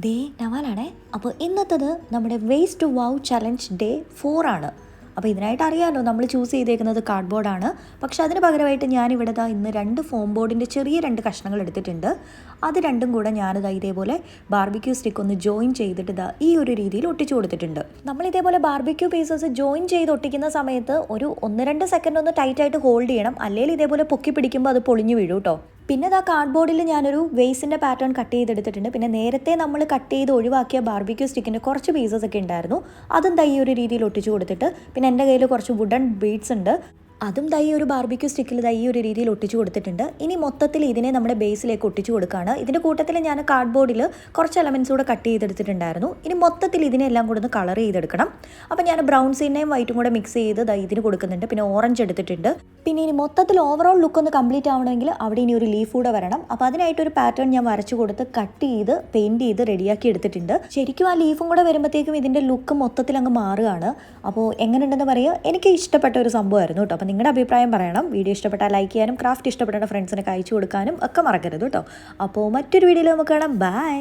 ദേ നവാലാണേ. അപ്പോൾ ഇന്നത്തത് നമ്മുടെ waste to wow challenge day 4 ആണ്. അപ്പോൾ ഇതിനായിട്ട് അറിയാമല്ലോ നമ്മൾ ചൂസ് ചെയ്തേക്കുന്നത് കാർഡ്ബോർഡാണ്. പക്ഷേ അതിന് പകരമായിട്ട് ഞാനിവിടെ ഇന്ന് 2 ഫോം ബോർഡിൻ്റെ ചെറിയ 2 കഷ്ണങ്ങൾ എടുത്തിട്ടുണ്ട്. അത് രണ്ടും കൂടെ ഞാനിതാ ഇതേപോലെ ബാർബിക്യൂ സ്റ്റിക്ക് ഒന്ന് ജോയിൻ ചെയ്തിട്ട് ഈ ഒരു രീതിയിൽ ഒട്ടിച്ചു കൊടുത്തിട്ടുണ്ട്. നമ്മൾ ഇതേപോലെ ബാർബിക്യൂ പീസസ് ജോയിൻ ചെയ്ത് ഒട്ടിക്കുന്ന സമയത്ത് ഒരു 1-2 സെക്കൻഡ് ഒന്ന് ടൈറ്റായിട്ട് ഹോൾഡ് ചെയ്യണം. അല്ലെങ്കിൽ ഇതേപോലെ പൊക്കി പിടിക്കുമ്പോൾ അത് പൊളിഞ്ഞു വീഴും കേട്ടോ. പിന്നെ ആ കാർഡ്ബോർഡിൽ ഞാനൊരു വേസിൻ്റെ പാറ്റേൺ കട്ട് ചെയ്തെടുത്തിട്ടുണ്ട്. പിന്നെ നേരത്തെ നമ്മൾ കട്ട് ചെയ്ത് ഒഴിവാക്കിയ ബാർബിക്യൂ സ്റ്റിക്കിൻ്റെ കുറച്ച് പീസസ് ഒക്കെ ഉണ്ടായിരുന്നു. അതും ഈ ഒരു രീതിയിൽ ഒട്ടിച്ചു കൊടുത്തിട്ട്, പിന്നെ എൻ്റെ കയ്യിൽ കുറച്ച് വുഡൻ ബീഡ്സ് ഉണ്ട്, അതും ഈ ഒരു ബാർബിക്യൂ സ്റ്റിക്കിൽ ഈ ഒരു രീതിയിൽ ഒട്ടിച്ചു കൊടുത്തിട്ടുണ്ട്. ഇനി മൊത്തത്തിൽ ഇതിനെ നമ്മുടെ ബേസിലേക്ക് ഒട്ടിച്ചു കൊടുക്കുകയാണ്. ഇതിൻ്റെ കൂട്ടത്തിൽ ഞാൻ കാർഡ്ബോർഡിൽ കുറച്ച് എലമെൻറ്റ്സ് കൂടെ കട്ട് ചെയ്തെടുത്തിട്ടുണ്ടായിരുന്നു. ഇനി മൊത്തത്തിൽ ഇതിനെല്ലാം കൂടെ ഒന്ന് കളർ ചെയ്തെടുക്കണം. അപ്പോൾ ഞാൻ ബ്രൗൺ സീനെയും വൈറ്റും കൂടെ മിക്സ് ചെയ്ത് ഇതിന് കൊടുക്കുന്നുണ്ട്. പിന്നെ ഓറഞ്ച് എടുത്തിട്ടുണ്ട്. പിന്നെ ഇനി മൊത്തത്തിൽ ഓവറോൾ ലുക്ക് ഒന്ന് കംപ്ലീറ്റ് ആവണമെങ്കിൽ അവിടെ ഇനി ഒരു ലീഫ് കൂടെ വരണം. അപ്പോൾ അതിനായിട്ടൊരു പാറ്റേൺ ഞാൻ വരച്ചു കൊടുത്ത് കട്ട് ചെയ്ത് പെയിൻറ്റ് ചെയ്ത് റെഡിയാക്കി എടുത്തിട്ടുണ്ട്. ശരിക്കും ആ ലീഫും കൂടെ വരുമ്പോഴത്തേക്കും ഇതിൻ്റെ ലുക്ക് മൊത്തത്തിൽ അങ്ങ് മാറുകയാണ്. അപ്പോൾ എങ്ങനെയുണ്ടെന്ന് പറയുക, എനിക്ക് ഇഷ്ടപ്പെട്ട ഒരു സംഭവമായിരുന്നു കേട്ടോ. അപ്പോൾ നിങ്ങളുടെ അഭിപ്രായം പറയണം. വീഡിയോ ഇഷ്ടപ്പെട്ടാൽ ലൈക്ക് ചെയ്യാനും ക്രാഫ്റ്റ് ഇഷ്ടപ്പെട്ട ഫ്രണ്ട്സിനൊക്കെ അയച്ചു കൊടുക്കാനും ഒക്കെ മറക്കരുത് കേട്ടോ. അപ്പോൾ മറ്റൊരു വീഡിയോയിൽ നമുക്ക് കാണാം. ബൈ.